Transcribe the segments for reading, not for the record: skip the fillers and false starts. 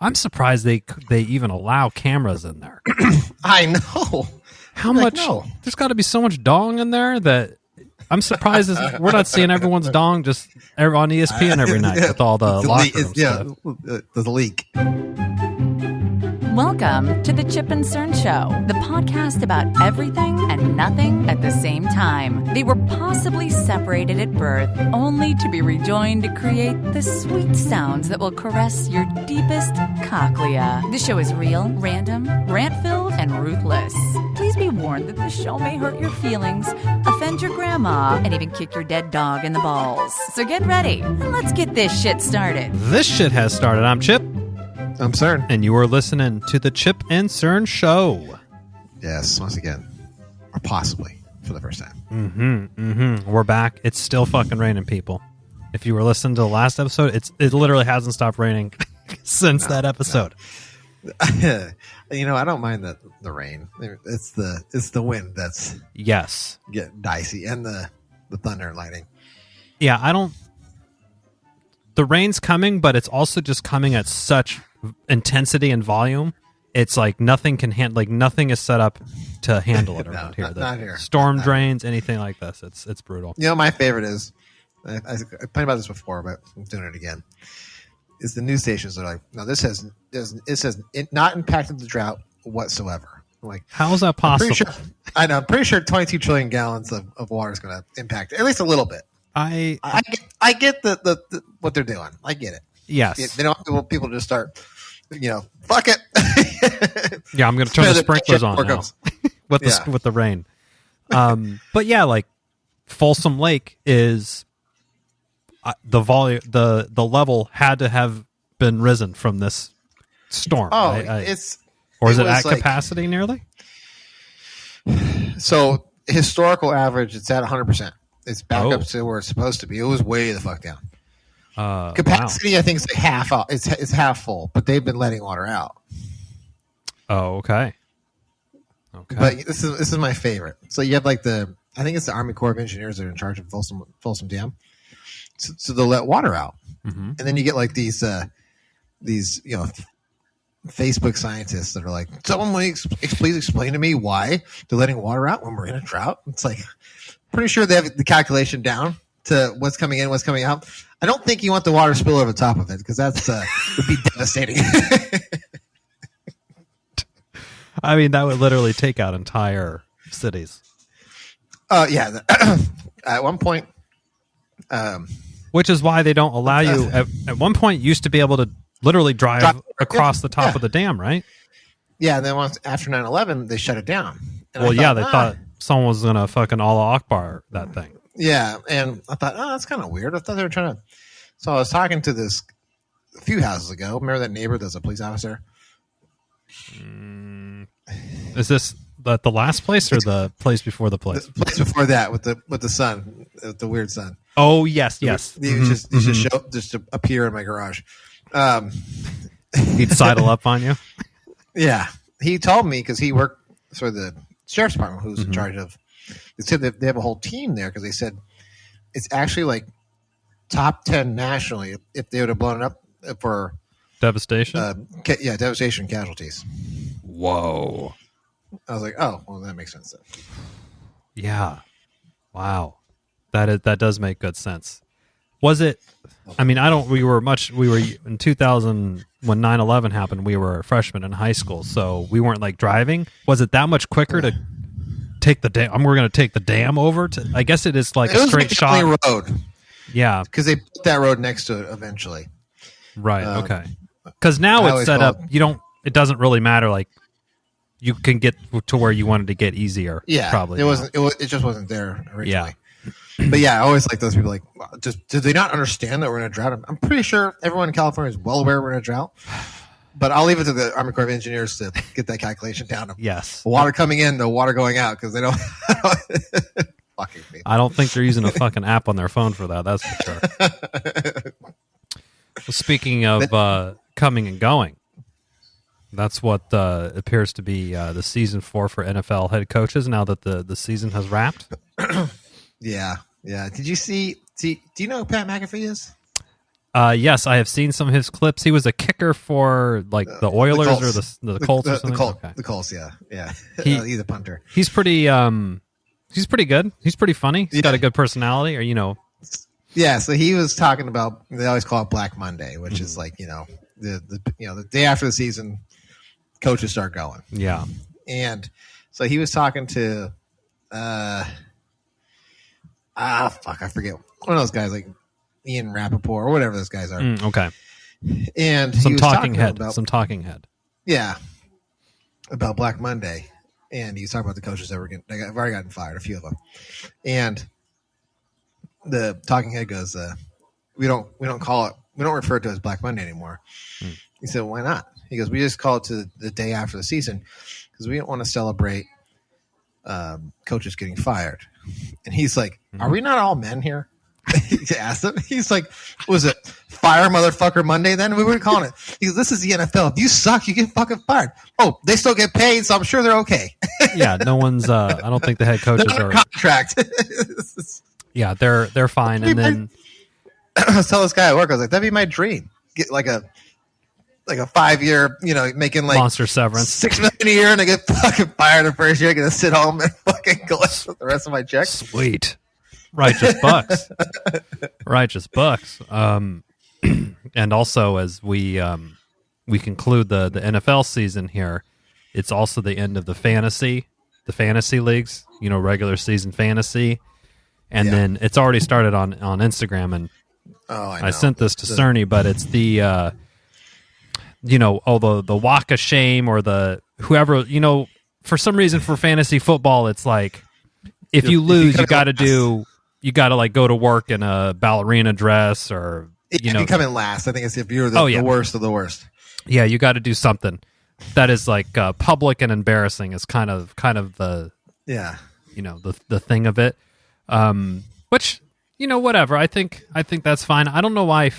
I'm surprised they even allow cameras in there. I know. How much? No. There's got to be so much dong in there that I'm surprised we're not seeing everyone's dong just on ESPN every night with all the locker room stuff. The leak. Welcome to the Chip and Cern Show, the podcast about everything and nothing at the same time. They were possibly separated at birth, only to be rejoined to create the sweet sounds that will caress your deepest cochlea. The show is real, random, rant-filled, and ruthless. Please be warned that the show may hurt your feelings, offend your grandma, and even kick your dead dog in the balls. So get ready, and let's get this shit started. This shit has started. I'm Chip. I'm Cern. And you are listening to the Chip and Cern Show. Yes, once again. Or possibly for the first time. We're back. It's still fucking raining, people. If you were listening to the last episode, it literally hasn't stopped raining since that episode. No. You know, I don't mind the rain. It's the wind that's getting dicey, and the thunder and lightning. Yeah, the rain's coming, but it's also just coming at such intensity and volume. It's like nothing can handle. Like nothing is set up to handle it around here. Not here. Storm drains, anything like this. It's brutal. You know, my favorite is I complained about this before, but I'm doing it again. Is the news stations are like, no, this has not impacted the drought whatsoever. I'm like, how is that possible? I'm pretty sure 22 trillion gallons of water is going to impact it, at least a little bit. I get the what they're doing. I get it. Yes. They don't want people to just start, fuck it. Yeah, I'm going to turn the sprinklers on now with the rain. But yeah, like Folsom Lake is the volume, the level had to have been risen from this storm. Oh, is it at capacity nearly? So historical average, it's at 100%. It's back up to where it's supposed to be. It was way the fuck down. Capacity, wow. I think, is like half out. It's half full, but they've been letting water out. Oh, okay. But this is my favorite. So you have I think it's the Army Corps of Engineers that are in charge of Folsom Dam. So they'll let water out, and then you get like these Facebook scientists that are like, someone please explain to me why they're letting water out when we're in a drought. It's like, pretty sure they have the calculation down to what's coming in, what's coming out. I don't think you want the water spill over the top of it, because that's would be devastating. I mean, that would literally take out entire cities. Yeah. At one point, which is why they don't allow you. At one point, you used to be able to literally drive across the top of the dam, right? Yeah. And then after 9/11, they shut it down. And they thought someone was going to fucking Allah Akbar that thing. Yeah. And I thought, that's kind of weird. I thought they were trying to. So I was talking to this a few houses ago. Remember that neighbor that's a police officer? Is this the last place or the place before the place? The place before that with the sun, the weird sun. Oh, yes. He just appear in my garage. He'd sidle up on you? Yeah. He told me, because he worked for the sheriff's department, who's in charge of. They said that they have a whole team there, because they said it's actually like top 10 nationally if they would have blown it up for devastation. Devastation casualties. Whoa! I was like, oh, well, that makes sense then. Yeah. Wow. That does make good sense. Was it? I mean, we were in 2000 when 9/11 happened. We were freshmen in high school, so we weren't like driving. Was it that much quicker to take the dam? We're going to take the dam over to. I guess it is like a straight shot road. Yeah, because they put that road next to it eventually. Right. Okay. Because now it's set up. It doesn't really matter. Like you can get to where you wanted to get easier. Yeah. Probably. It just wasn't there originally. Yeah. But yeah, I always like those people. Like, did they not understand that we're in a drought? I'm pretty sure everyone in California is well aware we're in a drought. But I'll leave it to the Army Corps of Engineers to get that calculation down. Yes. The water coming in, the water going out, because they don't. Fucking people. I don't think they're using a fucking app on their phone for that. That's for sure. Well, speaking of coming and going, that's what appears to be the season 4 for NFL head coaches. Now that the season has wrapped. Yeah. Did you see? Do you know who Pat McAfee is? Yes, I have seen some of his clips. He was a kicker for like the Oilers or the Colts or something. The Colts, yeah. He- He's a punter. He's pretty good. He's pretty funny. He's got a good personality, or Yeah, so he was talking about, they always call it Black Monday, which is like, the day after the season, coaches start going. yeah. And so he was talking to I forget, one of those guys like Ian Rappaport or whatever those guys are. Okay. And Some he was talking head. about, Some talking head. yeah, about Black Monday. And he was talking about the coaches that have already gotten fired, a few of them. And the talking head goes, we don't refer to it as Black Monday anymore. He said, why not? He goes, we just call it to the day after the season because we don't want to celebrate coaches getting fired. And he's like, are we not all men here? He asked him. He's like, was it Fire Motherfucker Monday then? We were calling it. He goes, this is the NFL. If you suck, you get fucking fired. Oh, they still get paid, so I'm sure they're okay. Yeah, no one's. I don't think the head coaches They're are. under contract. Yeah, they're fine. And then I was telling this guy at work, I was like, that'd be my dream. Get like a 5-year, making like monster severance. $6 million a year, and I get fucking fired the first year. I get to sit home and fucking collect the rest of my checks. Sweet, righteous bucks, righteous bucks. And also as we conclude the NFL season here, it's also the end of the fantasy leagues. Regular season fantasy, and then it's already started on Instagram. And I sent this to Cerny, but it's the the walk of shame or the whoever, for some reason for fantasy football, it's like if you lose, you got to like go to work in a ballerina dress or, if you come in last, I think it's if you're the worst of the worst. Yeah, you got to do something that is like public and embarrassing is kind of the the thing of it. Which whatever. I think that's fine. I don't know why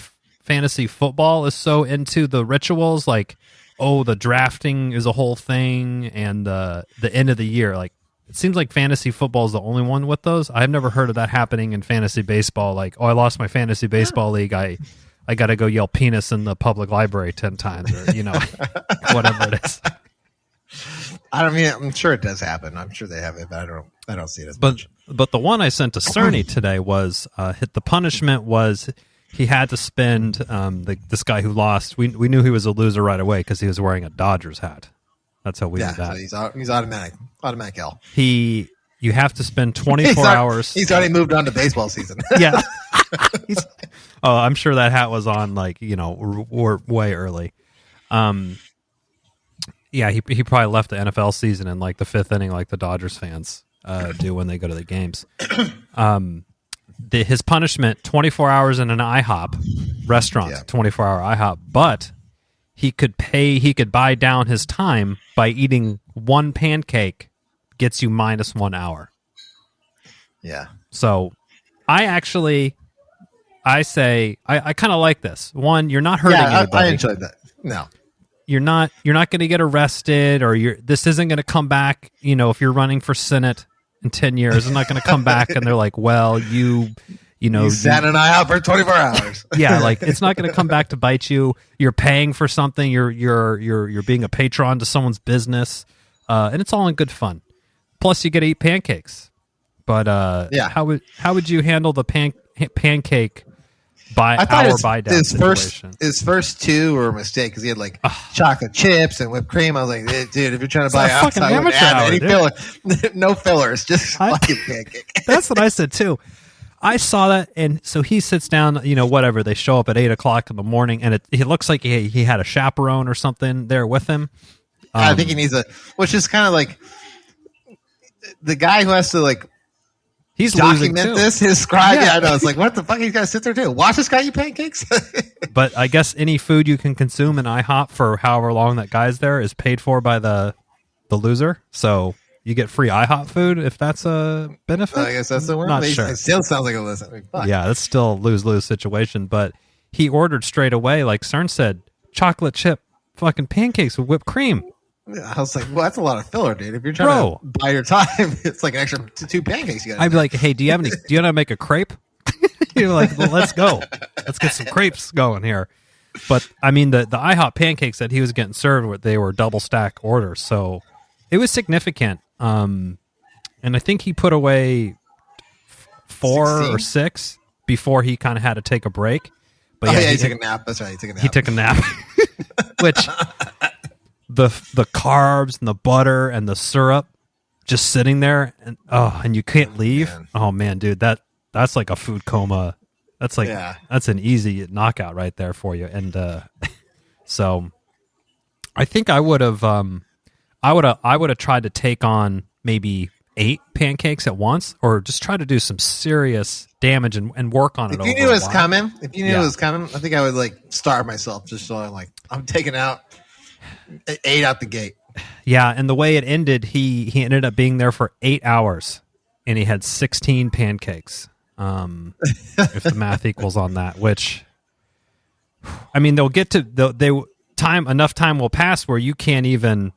fantasy football is so into the rituals, like the drafting is a whole thing, and the end of the year. Like it seems like fantasy football is the only one with those. I've never heard of that happening in fantasy baseball. Like, I lost my fantasy baseball league. I got to go yell penis in the public library 10 times, or whatever it is. I'm sure it does happen. I'm sure they have it, but I don't see it as much. But the one I sent to Cerny today was the punishment was he had to spend this guy who lost. We knew he was a loser right away because he was wearing a Dodgers hat. That's how we knew that. So he's automatic L. You have to spend 24 hours. He's already moved on to baseball season. Yeah. I'm sure that hat was on way early. Yeah, he probably left the NFL season in like the 5th inning, like the Dodgers fans do when they go to the games. His punishment: 24 hours in an IHOP restaurant, 24-hour IHOP. But he could buy down his time by eating one pancake. Gets you minus 1 hour. Yeah. So, I say I kind of like this. One, you're not hurting anybody. I enjoyed that. No. You're not going to get arrested, or this isn't going to come back. If you're running for Senate in 10 years, it's not going to come back and they're like, well, you sat an IHOP for 24 hours. Yeah, like it's not going to come back to bite you. You're paying for something. You're being a patron to someone's business, and it's all in good fun. Plus, you get to eat pancakes. But how would you handle the pancake buy down situation? His first two were a mistake because he had like chocolate chips and whipped cream. I was like, dude, if you're trying to buy outside, I wouldn't add any filler. No fillers, just fucking pancake. That's what I said too. I saw that, and so he sits down. Whatever. They show up at 8:00 in the morning, and it looks like he had a chaperone or something there with him. I think he needs which is kind of like the guy who has to like. He's document this, his scribe. Yeah, I know. It's like, what the fuck? He's got to sit there too. Watch this guy eat pancakes. But I guess any food you can consume in IHOP for however long that guy's there is paid for by the loser. So you get free IHOP food if that's a benefit. I guess that's the word. Not sure. It still sounds like a listen. I mean, fuck. Yeah, it's still a lose-lose situation. But he ordered straight away, like Cern said, chocolate chip fucking pancakes with whipped cream. I was like, well, that's a lot of filler, dude. If you're trying to buy your time, it's like an extra 2 pancakes. You I'd be like, hey, do you know how to make a crepe? You're like, well, let's go. Let's get some crepes going here. But I mean, the IHOP pancakes that he was getting served, they were double stack orders, so it was significant. And I think he put away 4 16? or 6 before he kind of had to take a break. But he took a nap. That's right. He took a nap. He took a nap, which the carbs and the butter and the syrup just sitting there, and you can't leave. Man. Oh man, dude, that's like a food coma. That's like that's an easy knockout right there for you. And so I think I would have tried to take on maybe 8 pancakes at once, or just try to do some serious damage and work on it. If you knew it was coming, I think I would like starve myself just so I'm taking out 8 out the gate. Yeah, and the way it ended, he ended up being there for 8 hours, and he had 16 pancakes. If the math equals on that, which, I mean, they'll get to enough time will pass where you can't even,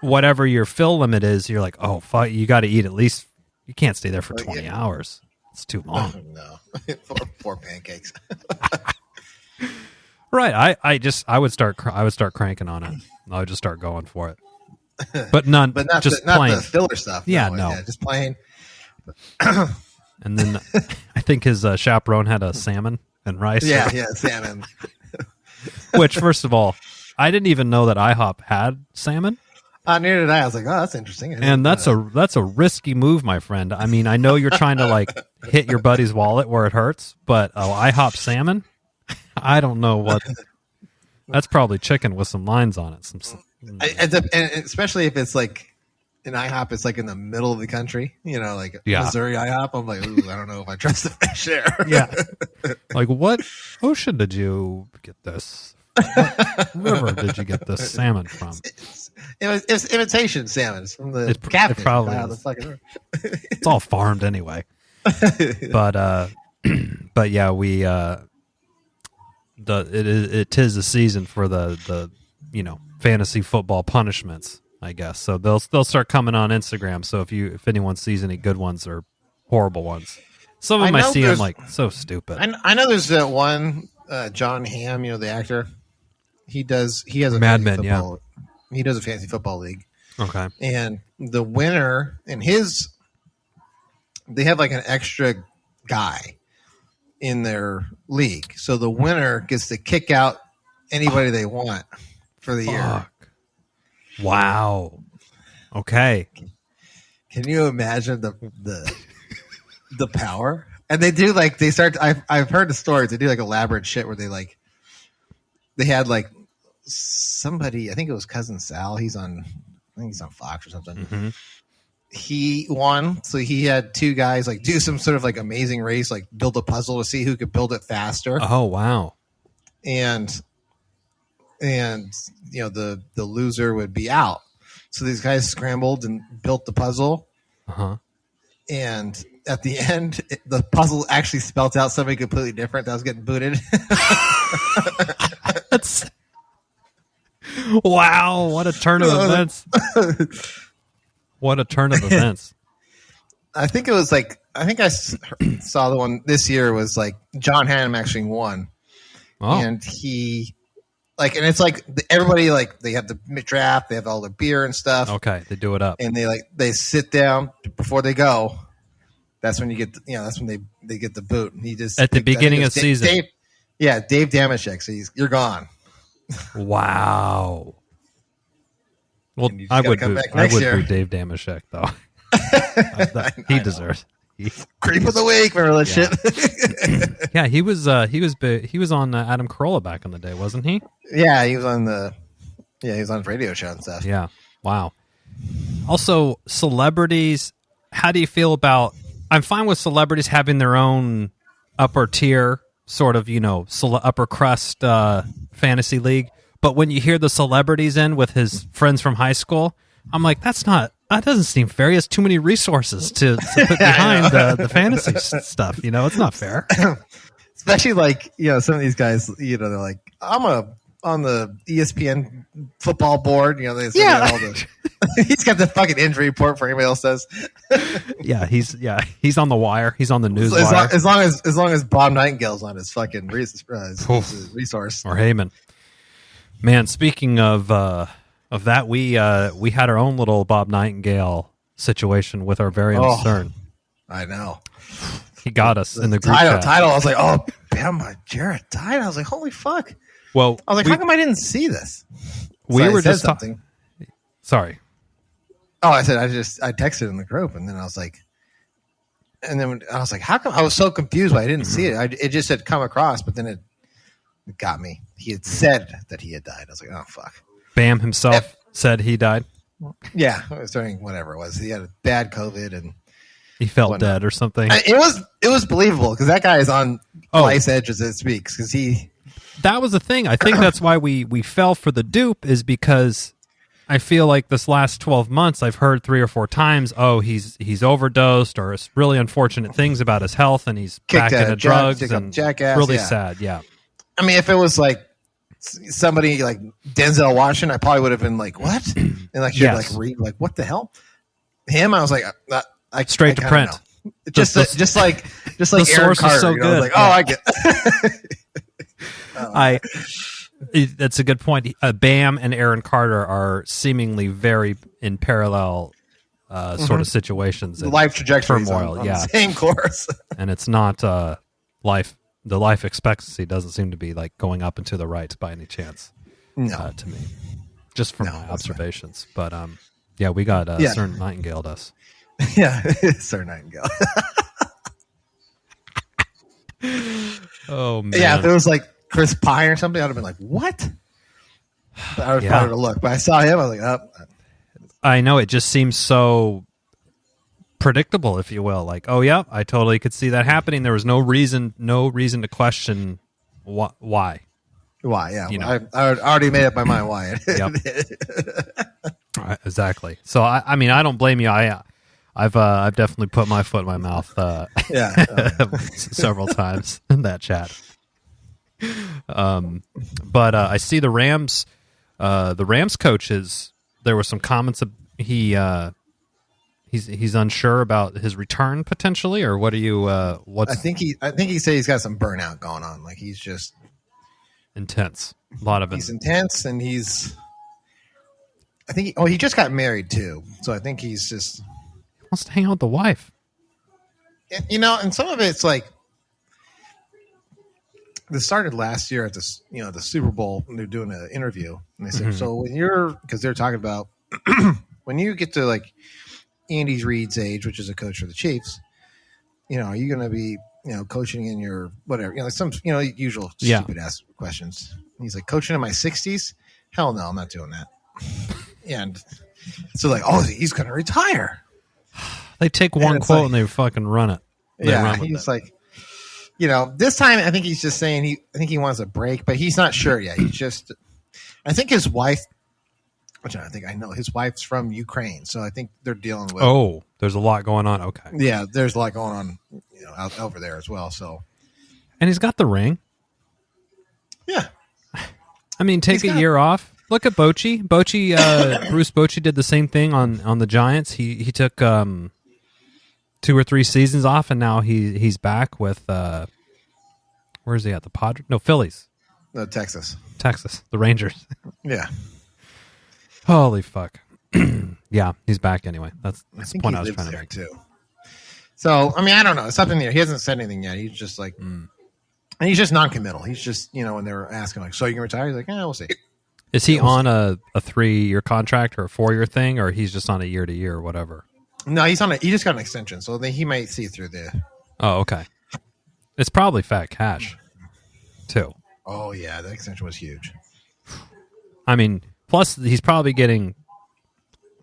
whatever your fill limit is, you're like, oh fuck, you got to eat at least. You can't stay there for 20 hours. It's too long. No, 4 pancakes. Right. I would start cranking on it. I would just start going for it. But not plain. The filler stuff. Yeah, just plain. And then I think his chaperone had a salmon and rice. Yeah, salmon. Which, first of all, I didn't even know that IHOP had salmon. Neither did I. I was like, oh, that's interesting. And that's a risky move, my friend. I mean, I know you're trying to like hit your buddy's wallet where it hurts, but IHOP salmon, I don't know what. That's probably chicken with some lines on it. And especially if it's like an IHOP, it's like in the middle of the country, Missouri IHOP. I'm like, ooh, I don't know if I trust the fish there. Yeah. Like, what ocean did you get this? What river did you get this salmon from? It's imitation salmon. It's from the catfish. It probably is. It's all farmed anyway. But yeah, we it is the season for the fantasy football punishments, I guess. So they'll start coming on Instagram. So if anyone sees any good ones or horrible ones, some of them I see them like so stupid. I know there's that one John Hamm, the actor. He has a Mad Men, yeah. He does a fantasy football league. Okay. And the winner in they have like an extra guy in their league. So the winner gets to kick out anybody they want for the year. Wow. Okay. Can you imagine the power? And they do I've heard the stories. They do like elaborate shit where they had like somebody, I think it was Cousin Sal. I think he's on Fox or something. Mm-hmm. He won. So he had 2 guys like do some sort of like amazing race, like build a puzzle to see who could build it faster. Oh, wow. And the loser would be out. So these guys scrambled and built the puzzle. Uh-huh. And at the end, the puzzle actually spelt out somebody completely different that was getting booted. Wow, what a turn of events. What a turn of events. I think I saw the one this year was like John Hamm actually won. Oh. And he and it's like everybody they have the draft, they have all the beer and stuff. Okay, they do it up. And they sit down before they go. That's when you get that's when they get the boot. And he just at the beginning of season. Dave Damashek. So you're gone. Wow. Well, I would boot Dave Damashek though. He deserves. Creep of the week, remember that shit? Yeah, he was on Adam Carolla back in the day, wasn't he? Yeah, he was on the radio show and stuff. Yeah. Wow. Also, celebrities. How do you feel about? I'm fine with celebrities having their own upper tier, sort of, upper crust fantasy league. But when you hear the celebrities in with his friends from high school, I'm like, that doesn't seem fair. He has too many resources to put behind the fantasy stuff. It's not fair. Especially some of these guys, they're like, I'm on the ESPN football board. They all He's got the fucking injury report for anybody else says. he's on the wire. He's on the news as, wire. as long as Bob Nightingale's on his fucking his resource. Or Heyman. Man, speaking of that, we had our own little Bob Nightingale situation with our very own CERN. I know. He got us in the group title. chat. I was like, oh, damn, Jared died. I was like, holy fuck. Well, I was like, how come I didn't see this? We So were I said just something. Sorry. Oh, I said I texted in the group, and then I was like, how come I was so confused why I didn't see it? It just had come across, but then it got me. He had said that he had died. I was like, oh fuck. Bam himself said he died. Yeah, it was during whatever it was. He had a bad COVID and he felt dead or something. It was believable because that guy is on life's edge as it speaks. Because that was the thing. I think that's why we fell for the dupe, is because I feel like this last 12 months I've heard 3 or 4 times, he's overdosed or it's really unfortunate things about his health and he's back into drugs and jackass. Really sad. Yeah. I mean, if it was like somebody like Denzel Washington, I probably would have been like, what? And like, you'd read like, what the hell? Him, I was like, straight to print. Just like the source Carter, is so good. Like, I get. That's a good point. Bam and Aaron Carter are seemingly very in parallel sort of situations. The life trajectory turmoil, on the same course. And it's not life. The life expectancy doesn't seem to be like going up and to the right by any chance. No, to me, just from my observations. Right. But yeah, we got CERN Nightingale'd us. Yeah, CERN Nightingale. Oh man. Yeah, if it was like Chris Pine or something, I'd have been like, what? But I would probably look. But I saw him, I was like, oh. I know, it just seems so predictable, if you will. Like, oh yeah, I totally could see that happening. There was no reason to question why. Why? Yeah, I already made up my mind why. Yep. Exactly. So I mean, I don't blame you. I've definitely put my foot in my mouth. Several times in that chat. But I see the Rams coaches. There were some comments. He's unsure about his return potentially, or what are you? What's I think he said he's got some burnout going on. Like he's just intense. A lot of it. He's intense, and he just got married too. So I think he's just wants to hang out with the wife. And some of it's like this started last year at this, the Super Bowl, and they're doing an interview, and they said, so when because they're talking about when you get to like Andy Reid's age, which is a coach for the Chiefs, are you going to be, coaching in your whatever, some, usual stupid ass questions. And he's like, coaching in my 60s? Hell no, I'm not doing that. And so like, he's going to retire. They take one quote and they fucking run it. He's like, this time I think he's just saying I think he wants a break, but he's not sure yet. He's just, I think his wife, which I think I know, his wife's from Ukraine, so I think they're dealing with. Oh, there's a lot going on. Okay. Yeah, there's a lot going on, out over there as well. So, and he's got the ring. Yeah. I mean, take a year off. Look at Bochy. Bruce Bochy did the same thing on the Giants. He took 2 or 3 seasons off, and now he's back with where is he at? The Padres? No, Phillies. No, Texas, the Rangers. Yeah. Holy fuck. Yeah, he's back anyway. That's the point I was trying to make too. So I mean, I don't know. It's something there. He hasn't said anything yet. He's just like, and he's just non-committal. He's just when they're asking like, so you can retire? He's like, we'll see. Is he on a 3-year contract or a 4-year thing, or he's just on a year-to-year or whatever? No, he just got an extension, so he might see through the. Oh, okay. It's probably fat cash, too. Oh yeah, the extension was huge. I mean, plus he's probably getting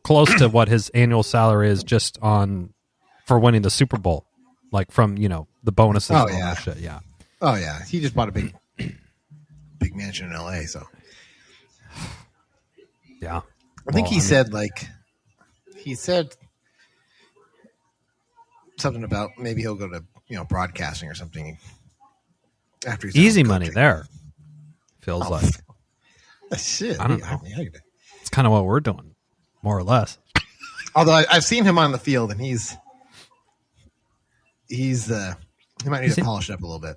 close to what his annual salary is just for winning the Super Bowl, like from the bonuses. Oh and all yeah, that shit. Yeah. Oh yeah, he just bought a big mansion in LA, so. Yeah. I think he said something about maybe he'll go to broadcasting or something after he's easy money there. Feels like shit. I don't know. It's kind of what we're doing, more or less. Although I've seen him on the field, and he might need to polish it up a little bit.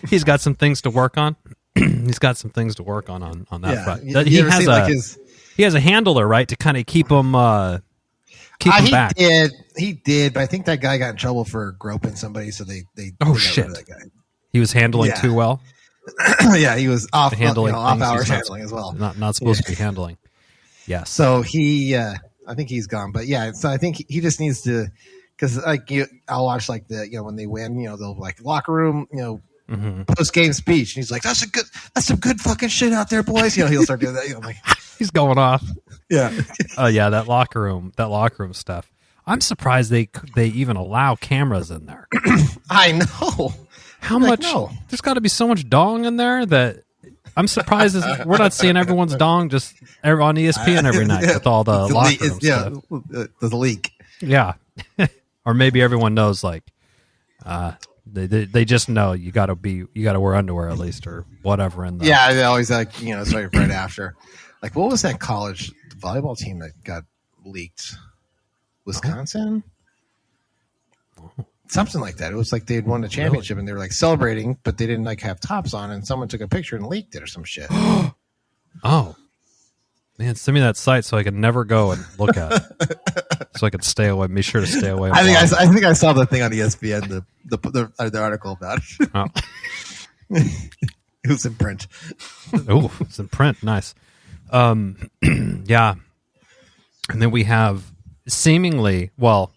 He's got some things to work on. He's got some things to work on that front. He has a handler, right, to kind of keep him back. He did, but I think that guy got in trouble for groping somebody, so they oh got shit, rid of that guy. He was handling too well. Yeah, he was off handling off hours handling as well. Not supposed to be handling. Yes. So I think he's gone, but yeah, so I think he just needs to, because like I'll watch like when they win, they'll like locker room, post game speech, and he's like, that's some good fucking shit out there, boys. He'll start doing that. I'm like, he's going off. Yeah. Yeah, that locker room stuff. I'm surprised they even allow cameras in there. I know. How much? No. There's got to be so much dong in there that I'm surprised we're not seeing everyone's dong just on ESPN every night with all the locker room stuff. There's a leak. Yeah. Or maybe everyone knows, like, they just know you got to wear underwear at least, or whatever. Yeah, they always it's right after. Like, what was that college volleyball team that got leaked? Wisconsin? Oh. Something like that. It was like they'd won the championship and they were like celebrating, but they didn't like have tops on, and someone took a picture and leaked it or some shit. Oh, man, send me that site so I can never go and look at it. So I can stay away. Be sure to stay away. I think I saw the thing on ESPN, the article about it. Oh. It was in print. Oh, it's in print. Nice. Yeah. And then we have seemingly, well,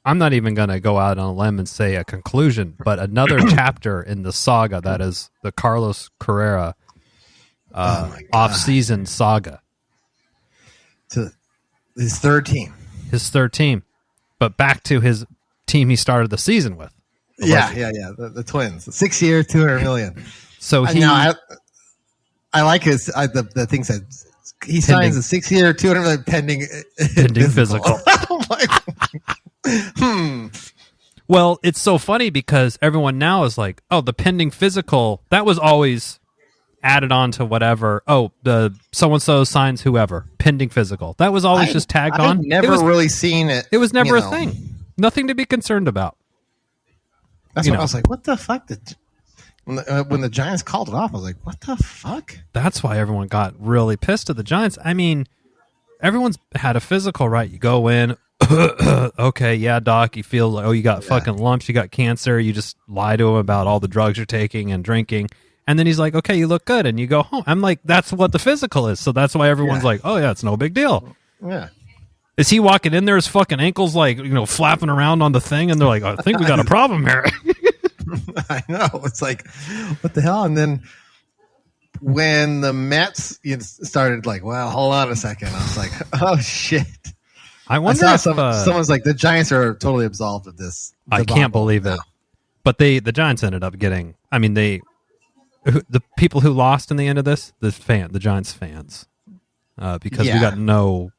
I'm not even going to go out on a limb and say a conclusion, but another chapter in the saga that is the Carlos Carrera off-season saga. To his third team. But back to his team he started the season with. Yeah. The Twins. 6-year, $200 million. So I like his the thing said he signs a 6-year, $200 million pending physical. Well, it's so funny because everyone now is like, oh, the pending physical, that was always added on to whatever. Oh, the so-and-so signs whoever. Pending physical. That was always just tagged on. I've never really seen it. It was never a thing. Nothing to be concerned about. That's what I was like, what the fuck? When the Giants called it off, I was like, what the fuck? That's why everyone got really pissed at the Giants. I mean, everyone's had a physical, right? You go in, okay, yeah, doc, you feel like, you got fucking lumps, you got cancer, you just lie to him about all the drugs you're taking and drinking, and then he's like, okay, you look good, and you go home. I'm like, that's what the physical is, so that's why everyone's like, oh yeah, it's no big deal. Yeah. Is he walking in there, his fucking ankles like, flapping around on the thing, and they're like, I think we got a problem here. I know. It's like, what the hell? And then when the Mets started like, well, hold on a second. I was like, oh shit. I wonder if someone's like, the Giants are totally absolved of this. I can't believe it. But the Giants ended up getting, I mean, the people who lost in the end of this, the Giants fans, because we got no.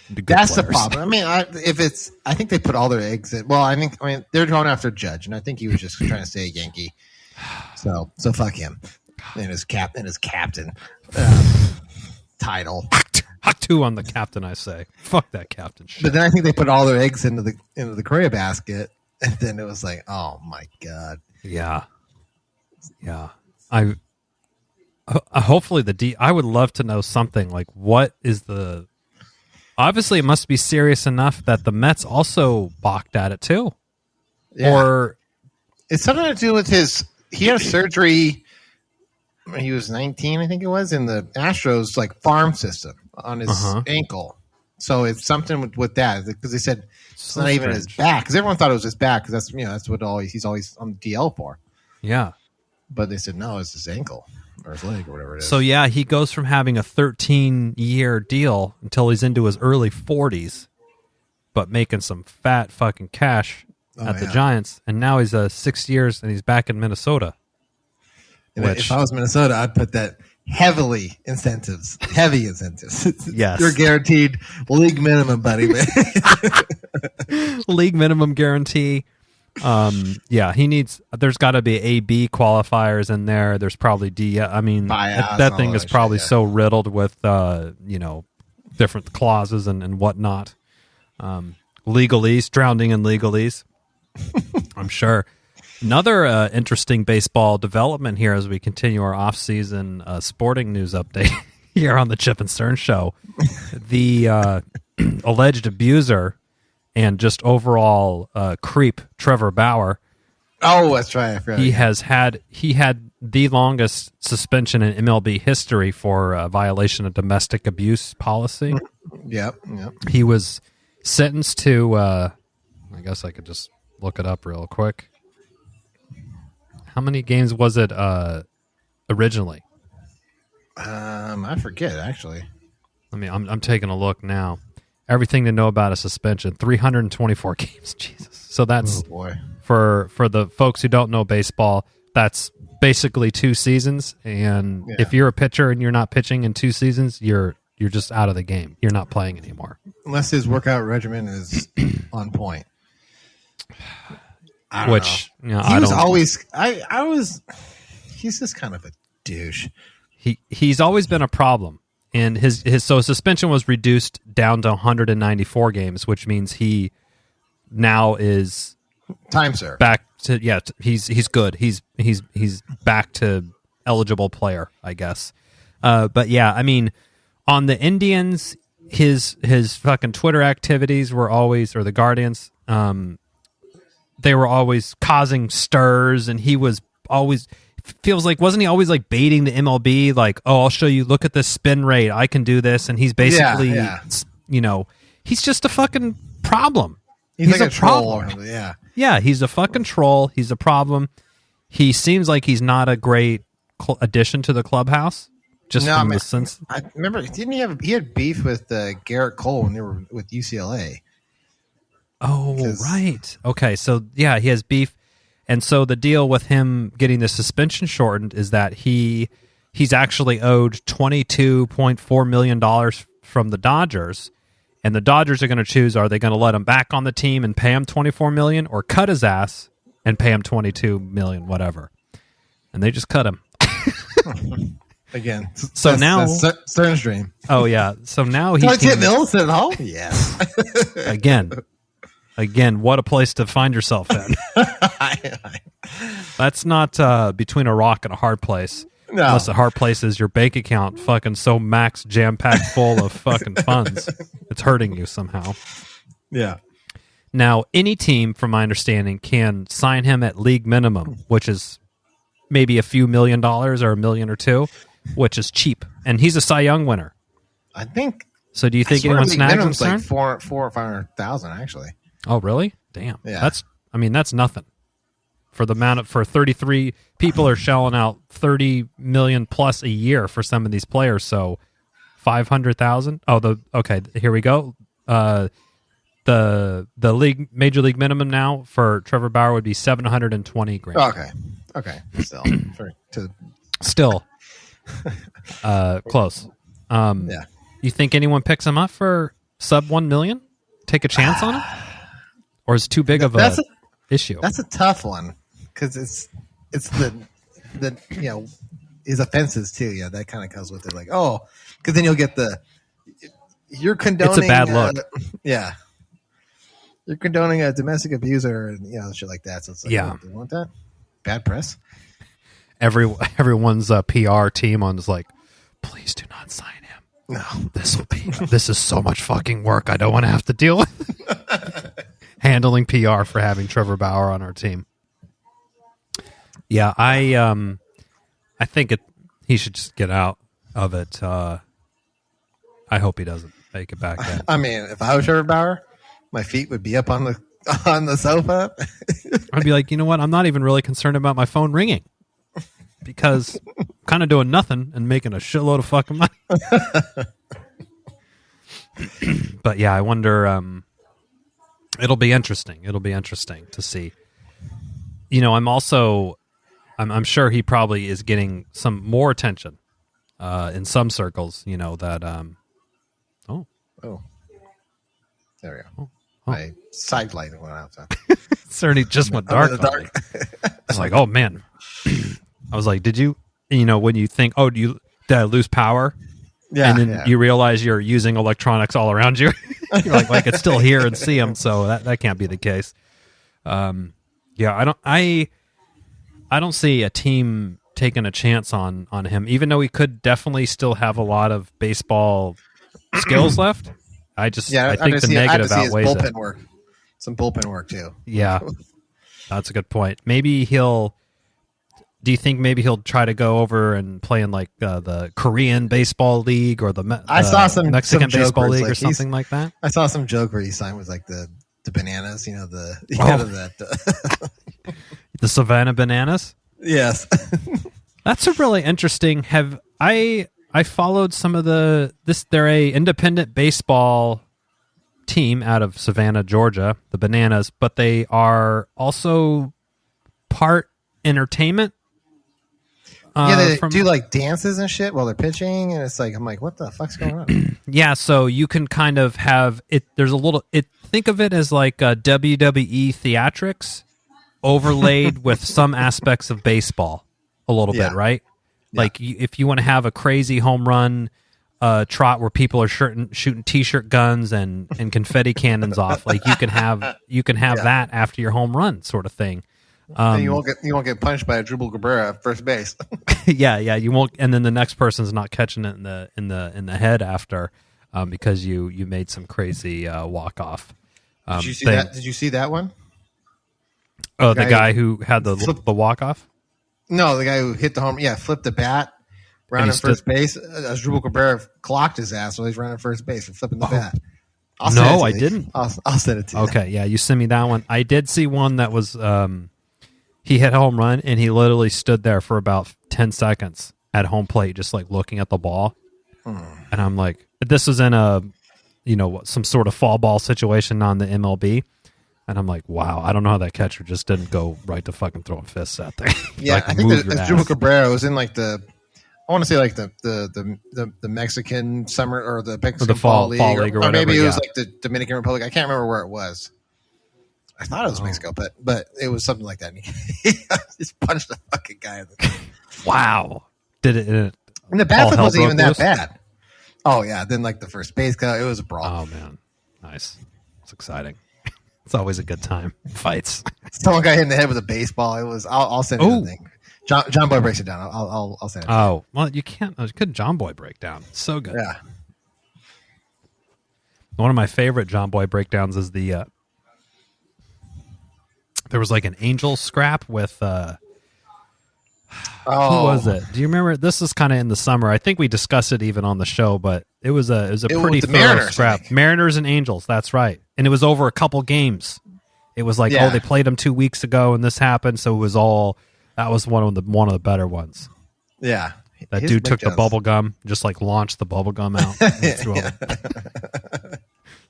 That's the problem. I mean, I think they put all their eggs in. Well, I mean, they're going after Judge, and I think he was just trying to stay a Yankee. So fuck him and his captain title. Hot two on the captain, I say. Fuck that captain shit. But then I think they put all their eggs into the Correa basket, and then it was like, oh my god. Yeah. Hopefully I would love to know something like what is the. Obviously, it must be serious enough that the Mets also balked at it too. Yeah. Or it's something to do with he had surgery when he was 19, I think it was, in the Astros farm system on his ankle. So it's something with that, because they said it's not even his back, because everyone thought it was his back, because that's what he's always on the DL for. Yeah. But they said no, it's his ankle. Or his leg or whatever it is. So yeah, he goes from having a 13-year deal until he's into his early 40s, but making some fat fucking cash at the Giants, and now he's 6 years and he's back in Minnesota. If I was Minnesota, I'd put that heavy incentives. Yes, you're guaranteed league minimum, buddy. League minimum guarantee. Yeah, there's got to be AB qualifiers in there. There's probably D. I mean, that thing is probably so riddled with, different clauses and whatnot. Legalese, drowning in legalese. I'm sure. Another interesting baseball development here as we continue our off-season sporting news update here on the Chip and Stern Show. The alleged abuser and just overall creep, Trevor Bauer. Oh, that's right. I forgot. He had the longest suspension in MLB history for violation of domestic abuse policy. Yep. He was sentenced to. I guess I could just look it up real quick. How many games was it originally? I forget actually. I'm taking a look now. Everything to know about a suspension: 324 games. Jesus. So that's for the folks who don't know baseball. That's basically 2 seasons. And if you're a pitcher and you're not pitching in 2 seasons, you're just out of the game. You're not playing anymore. Unless his workout regimen is on point. I don't know. He was always. He's just kind of a douche. He's always been a problem, and his suspension was reduced down to 194 games, which means he now is time served back to he's good. He's back to eligible player, I guess. But yeah, I mean, on the Indians, his fucking Twitter activities were always, or the Guardians, they were always causing stirs, and he was always, feels like, wasn't he always like baiting the MLB, like, oh, I'll show you, look at this spin rate, I can do this, and he's basically, he's just a fucking problem. He's like a troll. Yeah, he's a fucking troll. He's a problem. He seems like he's not a great addition to the clubhouse. The sense. I remember, he had beef with Garrett Cole when they were with UCLA. Oh, right. Okay, so yeah, he has beef. And so the deal with him getting the suspension shortened is that he's actually owed $22.4 million from the Dodgers. And the Dodgers are going to choose, are they going to let him back on the team and pay him $24 million, or cut his ass and pay him $22 million, whatever. And they just cut him. Again. So now Stern's dream. Oh yeah. So now he can Mills at home? Yes. Again, what a place to find yourself in. That's not between a rock and a hard place. No. Unless the hard place is your bank account fucking so max jam-packed full of fucking funds. It's hurting you somehow. Yeah. Now, any team, from my understanding, can sign him at league minimum, which is maybe a few $1 million or $1 million or $2 million, which is cheap. And he's a Cy Young winner. I think. So do you think anyone snags him? Like $400,000 or $500,000 actually. Oh, really? Damn. Yeah. That's nothing. For the amount for 33 people are shelling out $30 million plus a year for some of these players. So 500,000. Okay. Here we go. The league major league minimum now for Trevor Bauer would be $720,000. Okay. Still close. Yeah. You think anyone picks him up for sub $1 million? Take a chance on him, or is it too big of a issue? That's a tough one. Because it's the his offenses too. Yeah, that kind of comes with it. Like, because then you'll get you're condoning. It's a bad look. You're condoning a domestic abuser and shit like that. So it's like, do you want that? Bad press. Everyone's PR team is like, please do not sign him. No, this is so much fucking work. I don't want to have to deal with handling PR for having Trevor Bauer on our team. Yeah, I think he should just get out of it. I hope he doesn't make it back in. I mean, if I was Trevor Bauer, my feet would be up on the sofa. I'd be like, you know what? I'm not even really concerned about my phone ringing because I'm kind of doing nothing and making a shitload of fucking money. But yeah, I wonder. It'll be interesting. It'll be interesting to see. I'm sure he probably is getting some more attention in some circles. That. There we go. My side light went out. So. Cerny just went dark. It's like, oh man. I was like, did you? When you think, did I lose power? Yeah, and then yeah. you realize you're using electronics all around you. You're like, well, I could still hear and see them, so that can't be the case. Yeah, I don't see a team taking a chance on him, even though he could definitely still have a lot of baseball skills left. I think the negative outweighs bullpen it. work. Some bullpen work too. Yeah, that's a good point. Maybe do you think maybe he'll try to go over and play in like the Korean baseball league or I saw some Mexican some baseball jokers, league or like something like that? I saw some joke where he signed with like the bananas, The Savannah Bananas. Yes. That's a really interesting. I followed some of they're a independent baseball team out of Savannah, Georgia, the Bananas, but they are also part entertainment. They do like dances and shit while they're pitching, and it's like I'm like, what the fuck's going on? Yeah, so you can kind of have it. There's a little. Think of it as like WWE theatrics overlaid with some aspects of baseball, a little bit, right? Yeah. Like if you want to have a crazy home run trot where people are shooting t-shirt guns and confetti cannons off, like you can have that after your home run, sort of thing. And you won't get punched by a Drupal Cabrera at first base. yeah, you won't, and then the next person's not catching it in the head after because you made some crazy walk off. Did you see that? Did you see that one? Oh, the guy who had the walk off. No, the guy who hit the home. Yeah, flipped the bat, rounding first base. As Drupal Cabrera clocked his ass while he's running first base and flipping the bat. I didn't. I'll send it to you. Okay, yeah, you send me that one. I did see one that was. He hit a home run, and he literally stood there for about 10 seconds at home plate, just like looking at the ball. And I'm like, this was in some sort of fall ball situation on the MLB. And I'm like, wow, I don't know how that catcher just didn't go right to fucking throwing fists out there. Yeah, like, I think Drupal Cabrera was in like I want to say like the Mexican summer or the Mexican fall league or whatever. Maybe it was like the Dominican Republic. I can't remember where it was. I thought it was Mexico, but it was something like that. And he just punched the fucking guy. Wow. Did it? And the bat flip wasn't even that bad. Oh, yeah. Then, like, the first base cut, it was a brawl. Oh, man. Nice. It's exciting. It's always a good time. Fights. Someone got hit in the head with a baseball. It was. I'll send you the thing. John Boy breaks it down. I'll send it. Oh, well, you can't. Good John Boy breakdown. It's so good. Yeah. One of my favorite John Boy breakdowns is the. There was like an angel scrap with who was it? Do you remember? This is kind of in the summer. I think we discussed it even on the show, but it was a pretty thorough scrap. Mariners and Angels, that's right. And it was over a couple games. It was like, they played them 2 weeks ago, and this happened. So that was one of the better ones. Yeah, that dude took the bubble gum, just like launched the bubble gum out, and threw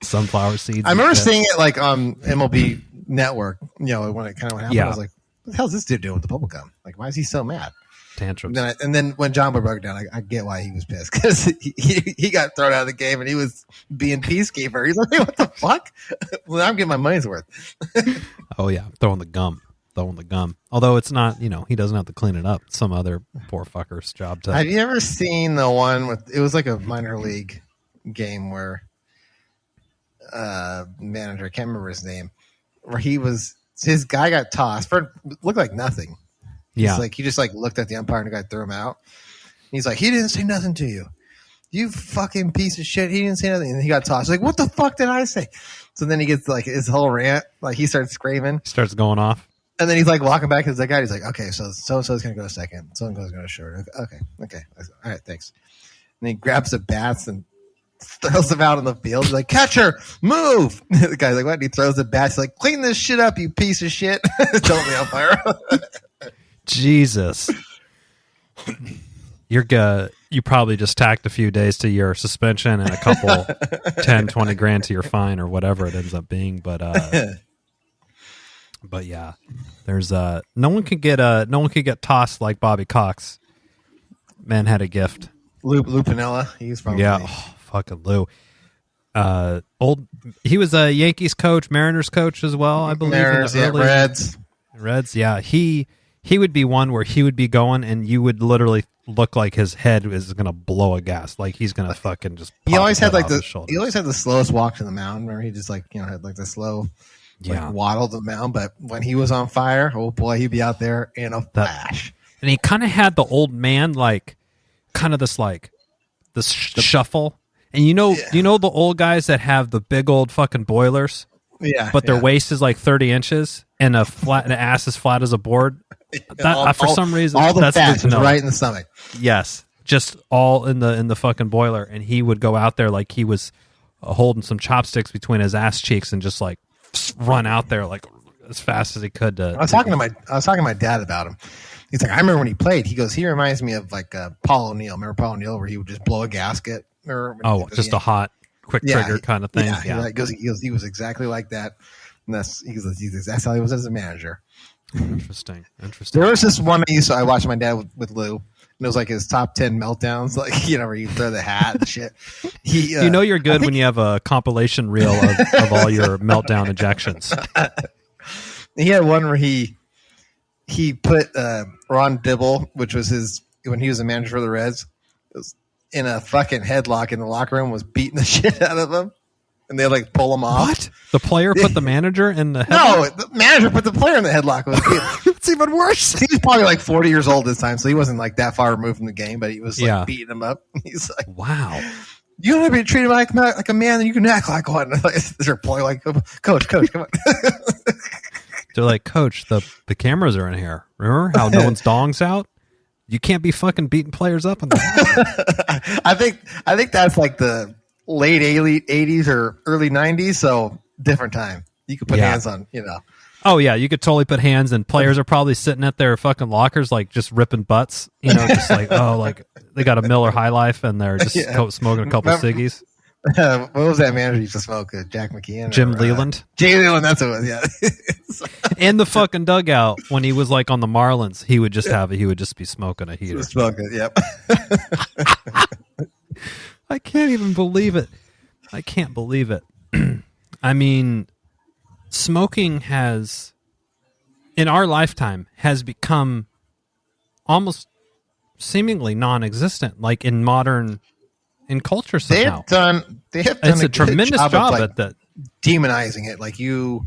sunflower seeds. I remember seeing it like on MLB Network, when it kind of happened. I was like, what the hell is this dude doing with the bubble gum? Like, why is he so mad? Tantrums. And then when John Boy broke it down, I get why he was pissed, because he got thrown out of the game and he was being peacekeeper. He's like, hey, what the fuck? Well, I'm getting my money's worth. Oh yeah, throwing the gum. Although it's not, he doesn't have to clean it up. It's some other poor fucker's job to. Have you ever seen the one with? It was like a minor league game where manager, I can't remember his name, where his guy got tossed for looked like nothing. Yeah, he just looked at the umpire and the guy threw him out. He's like, he didn't say nothing to you, you fucking piece of shit. He didn't say nothing, and he got tossed. Like, what the fuck did I say? So then he gets like his whole rant, like he starts screaming, starts going off, and then he's like walking back to the guy. He's like, okay, so and so's gonna go second, so and so's gonna go short. Okay, all right, thanks. And he grabs the bats and throws them out on the field. He's like, catcher, move. The guy's like, what? And he throws the bats. He's like, clean this shit up, you piece of shit. Tell the umpire. Jesus. You probably just tacked a few days to your suspension and a couple 10, 20 grand to your fine or whatever it ends up being. But yeah, there's no one could get tossed like Bobby Cox. Man had a gift. Lou Piniella, he's probably fucking Lou. He was a Yankees coach, Mariners coach as well, I believe. Mariners, Reds. Yeah, he he would be one where he would be going, and you would literally look like his head is gonna blow a gas, like he's gonna fucking just. He pop always his had head like off the his shoulder. he always had the slowest walk to the mountain. Remember, he just like had like the slow waddle to the mountain. But when he was on fire, oh boy, he'd be out there in a flash. And he kind of had the old man like, kind of this shuffle. And you know the old guys that have the big old fucking boilers, but their waist is like 30 inches and an ass is flat as a board. For some reason, all the that's fat good to is know. right in the stomach. Yes, just all in the fucking boiler, and he would go out there like he was holding some chopsticks between his ass cheeks and just like run out there like as fast as he could. I was talking to my dad about him. He's like, I remember when he played. He goes, he reminds me of like Paul O'Neill. Remember Paul O'Neill, where he would just blow a gasket? Just a hot, quick trigger kind of thing. Yeah. He goes, he was exactly like that. And that's how he was as a manager. Interesting. There was this one I watched my dad with Lou, and it was like his top 10 meltdowns, like where you throw the hat and shit. You're good when you have a compilation reel of all your meltdown ejections. He had one where he put Ron Dibble, which was when he was a manager for the Reds, was in a fucking headlock in the locker room, was beating the shit out of him. And they like pull him off. What? The player put the manager in the headlock? No, the manager put the player in the headlock. It's even worse. He was probably like 40 years old this time, so he wasn't like that far removed from the game, but he was like beating him up. He's like, wow. You don't have to be treated like a man, and you can act like one. They're playing like, Coach, come on. They're like, Coach, the cameras are in here. Remember how no one's dong's out? You can't be fucking beating players up in the I think that's like the late 80s or early 90s, so different time. You could put hands on, Oh yeah, you could totally put hands, and players are probably sitting at their fucking lockers like just ripping butts, just like like they got a Miller High Life and they're just smoking a couple ciggies. What was that manager used to smoke? Jack McKeon? Jim Leland. Jim Leland, that's what it was, yeah. In the fucking dugout, when he was like on the Marlins, he would just be smoking a heater. Smoking, yep. I can't even believe it. I can't believe it. I mean, smoking has, in our lifetime, has become almost seemingly non-existent, like in culture somehow. They have done it's a tremendous job of, at that. Demonizing it, like you.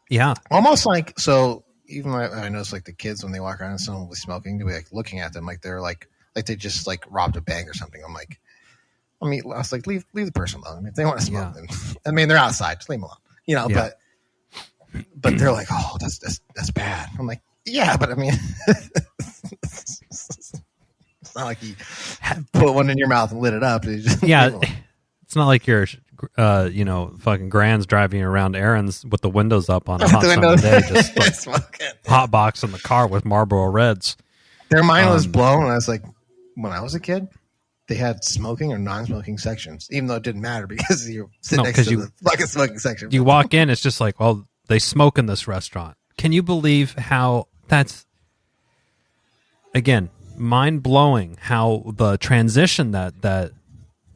Yeah. Almost like, so even I notice like the kids when they walk around and someone was smoking, to be like looking at them like they're like they just like robbed a bank or something. I was like, leave the person alone. I mean, if they want to smoke, then they're outside, just leave them alone. But they're like, oh, that's bad. I'm like, yeah, but I mean, it's not like you put one in your mouth and lit it up. It's not like you're, fucking Grand's driving around errands with the windows up on a hot summer day, just like hot box in the car with Marlboro Reds. Their mind was blown, and I was like, when I was a kid, they had smoking or non-smoking sections, even though it didn't matter because you're sitting next to the fucking smoking section. You walk in, it's just like, well, they smoke in this restaurant. Can you believe how that's, again, mind-blowing how the transition that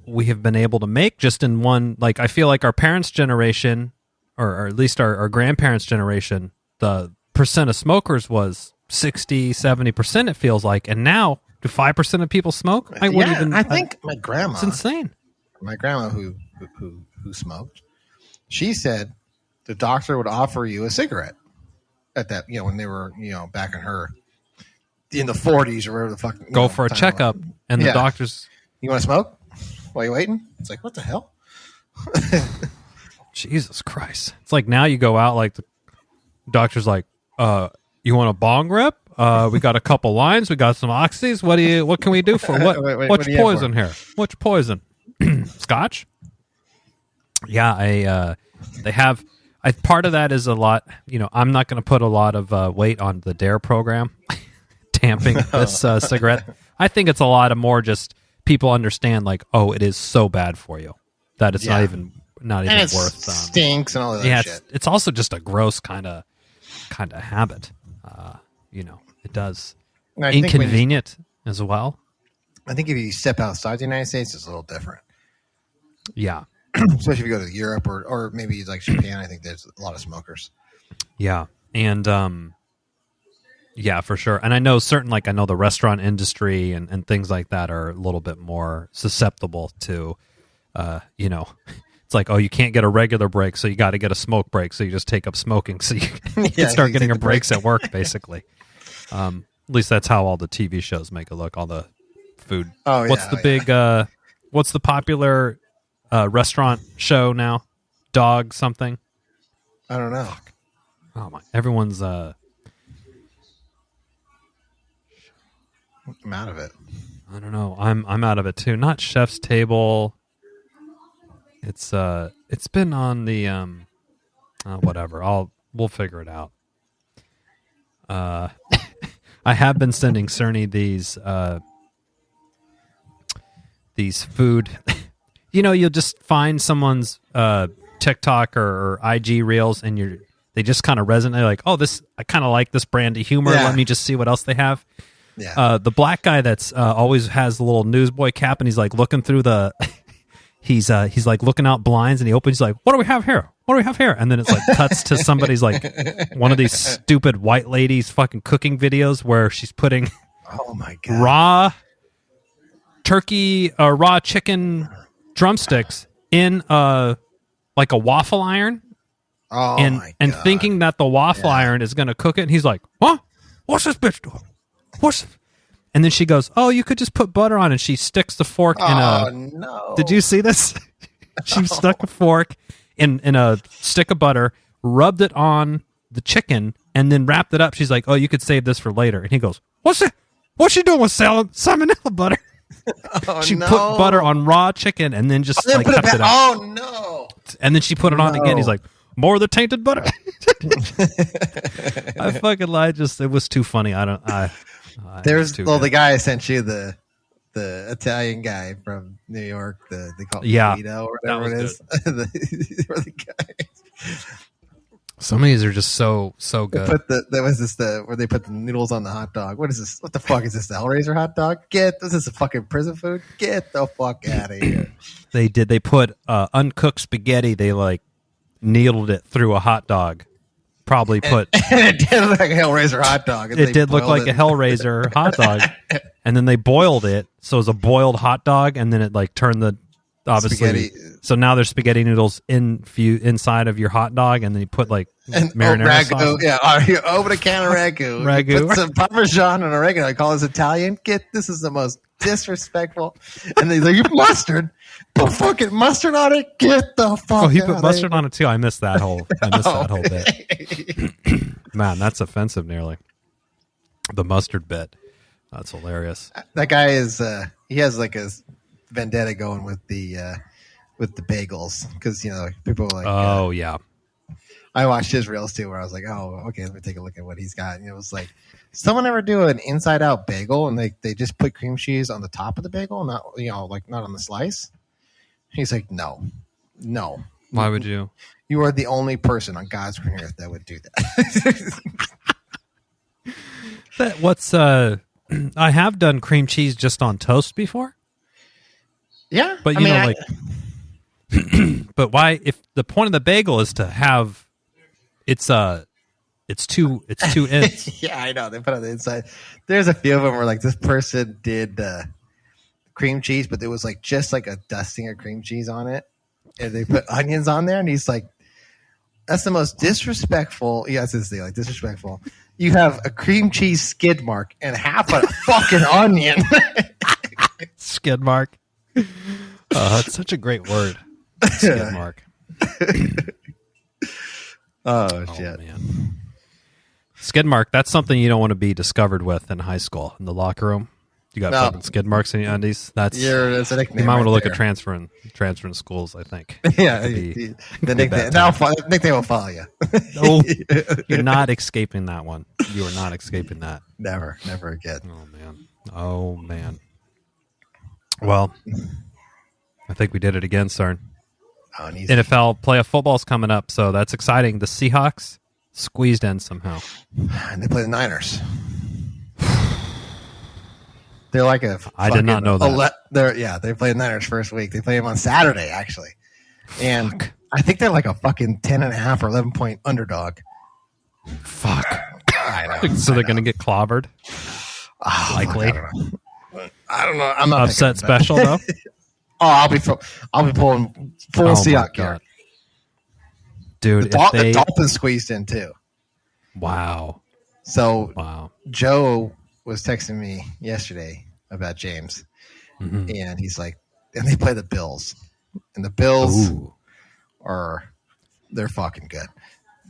we have been able to make just in one, like, I feel like our parents' generation, or at least our grandparents' generation, the percent of smokers was 60, 70%, it feels like. And now, do 5% of people smoke? I think my grandma. It's insane. My grandma who smoked, she said the doctor would offer you a cigarette at that, when they were, back in the 40s or whatever the fuck. Go for a checkup, and the doctor's... You want to smoke while you're waiting? It's like, what the hell? Jesus Christ. It's like now you go out, like the doctor's like, you want a bong rip? We got a couple lines. We got some oxys. What can we do for what's poison here? What's poison? Scotch? Yeah, they have. Part of that is a lot. I'm not going to put a lot of weight on the DARE program, tamping this cigarette. I think it's a lot of more just people understand, like, oh, it is so bad for you that it's not even and worth. Stinks and all that shit. It's also just a gross kind of habit. It does. Inconvenient as well. I think if you step outside the United States, it's a little different. Yeah. Especially if you go to Europe or maybe like Japan, I think there's a lot of smokers. Yeah. And Yeah, for sure. And I know I know the restaurant industry and things like that are a little bit more susceptible to, it's like, oh, you can't get a regular break, so you got to get a smoke break. So you just take up smoking, so you can start getting your breaks at work, basically. At least that's how all the TV shows make it look. All the food. Oh, yeah. What's the popular restaurant show now? Dog something. I don't know. Oh my! Everyone's. I'm out of it. I don't know. I'm out of it too. Not Chef's Table. It's been on the whatever. We'll figure it out. I have been sending Cerny these food. You'll just find someone's TikTok or IG reels, and they just kind of resonate. Like, oh, I kind of like this brand of humor. Yeah. Let me just see what else they have. Yeah. The black guy that's always has the little newsboy cap, and he's like looking through the. He's like looking out blinds, and he opens. He's like, "What do we have here? What do we have here?" And then it's like cuts to somebody's like one of these stupid white ladies fucking cooking videos where she's putting Oh my god. raw turkey, raw chicken drumsticks in like a waffle iron, Oh and my god. and thinking that the waffle iron is going to cook it. And he's like, "Huh? What's this bitch doing? What's?" And then she goes, "Oh, you could just put butter on." And she sticks the fork in a. No. Did you see this? She stuck a fork in a stick of butter, rubbed it on the chicken, and then wrapped it up. She's like, "Oh, you could save this for later." And he goes, "What's it? What's she doing with salmonella butter?" Oh, She no. put butter on raw chicken and then just Then like put kept back. it up. Oh no. And then she put it on again. He's like, "More of the tainted butter." I fucking lied. It was too funny. There's too the good. guy I sent you the Italian guy from New York. They call it Yeah, Guido or that whatever it was is. the guy. Some of these are just so good. Where they put the noodles on the hot dog. What is this? What the fuck is this? The Hellraiser hot dog? This is a fucking prison food? Get the fuck out of here. They put uncooked spaghetti. They like needled it through a hot dog. Probably put And it did look like a Hellraiser hot dog. it did look like a Hellraiser hot dog, and then they boiled it, so it was a boiled hot dog, and then it like turned the obviously. Spaghetti. So now there's spaghetti noodles inside of your hot dog, and then you put like And marinara ragu, sauce. yeah. You open a can of ragu, Ragu. put some Parmesan and oregano. I call this Italian. This is the most disrespectful. And they're like, "You mustard, put fucking mustard on it. Get the fuck." Oh, he out put of mustard here." on it too. I missed that whole bit. Man, that's offensive. Nearly the mustard bit. That's hilarious. That guy is. He has like a vendetta going with the bagels because people are like. Oh yeah. I watched his reels too, where I was like, "Oh, okay, let me take a look at what he's got." And it was like, someone ever do an inside out bagel and they just put cream cheese on the top of the bagel, not not on the slice? He's like, no. Why would you? You are the only person on God's green earth that would do that. I have done cream cheese just on toast before. Yeah, But but why? If the point of the bagel is to have, it's two ends. yeah, I know they put it on the inside. There's a few of them where like this person did cream cheese, but there was like just like a dusting of cream cheese on it, and they put onions on there, and he's like, "That's the most disrespectful." Yes, it's like disrespectful. You have a cream cheese skid mark and half a fucking onion. Skid mark. That's such a great word. Skid mark. Oh shit! Man. Skid mark. That's something you don't want to be discovered with in high school in the locker room. You got No. fucking skid marks in your undies. That's That's a nickname. you might want to right look there. at transferring schools. I think. Yeah, That'd be- the be bad nickname will follow you. Oh, you're not escaping that one. You are not escaping that. Never again. Oh man. Well, I think we did it again, Cern. Oh, and easy. NFL playoff football's coming up, so that's exciting. The Seahawks squeezed in somehow. And they play the Niners. They're like a. I did not know that. They play the Niners first week. They play them on Saturday actually, and I think they're like a fucking 10.5 or 11 point underdog. Fuck. I I know. So they're going to get clobbered. Oh, Likely. I don't know. I'm not Upset picking them, special though. Oh, I'll be pulling full Oh my Seahawk here. God. Dude, The Dolphins squeezed in too. Wow. So Wow. Joe was texting me yesterday about James, and he's like, and they play the Bills, and the Bills Ooh. they're fucking good.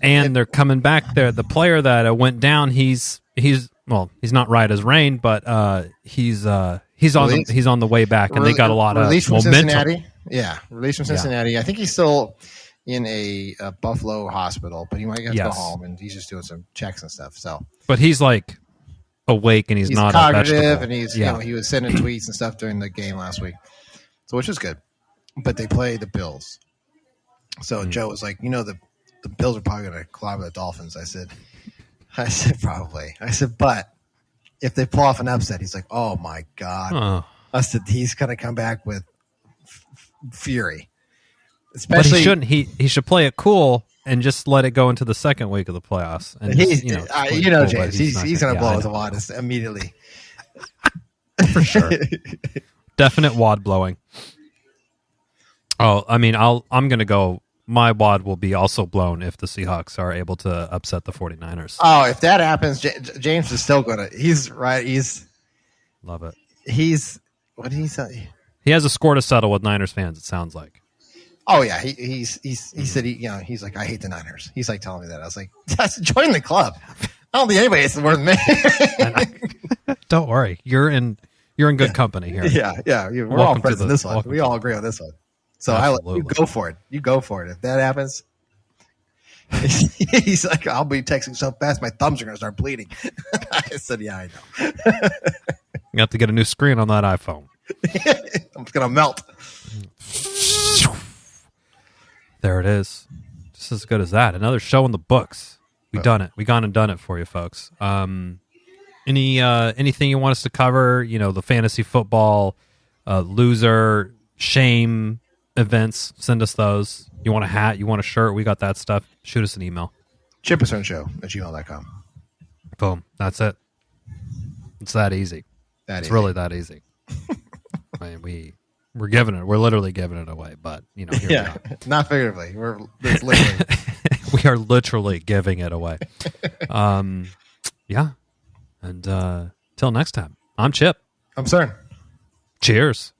And they're coming back there. The player that went down, he's not right as rain, but he's on the way back, and they got a lot of released from momentum. Cincinnati. Yeah, released from Cincinnati. I think he's still in a Buffalo hospital, but he might have to go home, and he's just doing some checks and stuff. So, but he's like awake, and he's not cognitive, a vegetable. and he's he was sending tweets and stuff during the game last week, so which is good. But they play the Bills, so Joe was like, the Bills are probably going to clobber the Dolphins. I said probably. I said, but if they pull off an upset, he's like, oh my God. I said he's going to come back with fury. Especially, but he shouldn't. He should play it cool and just let it go into the second week of the playoffs. And he's, cool, James, he's going to blow his wad immediately. For sure. Definite wad blowing. Oh, I mean, I'm going to go. My wad will be also blown if the Seahawks are able to upset the 49ers. Oh, if that happens, James is still going to. He's right. Love it. What did he say? He has a score to settle with Niners fans. It sounds like. Oh yeah, he said he's like, I hate the Niners. He's like telling me that. I was like, join the club. I don't think anybody hates the word man. Don't worry, you're in good company here. Yeah. We're all friends on this one. We all agree on this one. So you go for it. You go for it. If that happens, he's like, I'll be texting so fast, my thumbs are going to start bleeding. I said, yeah, I know. You have to get a new screen on that iPhone. I'm going to melt. There it is. Just as good as that. Another show in the books. We've done it. We gone and done it for you folks. Anything you want us to cover? The fantasy football, loser, shame events, send us those. You want a hat, you want a shirt, we got that stuff. Shoot us an email. chippercernshow@gmail.com. Boom. That's it. It's that easy. Really that easy. I mean, we're giving it. We're literally giving it away, but here we are. Not figuratively. It's literally. We are literally giving it away. Yeah. And till next time, I'm Chip. I'm sorry. Cheers.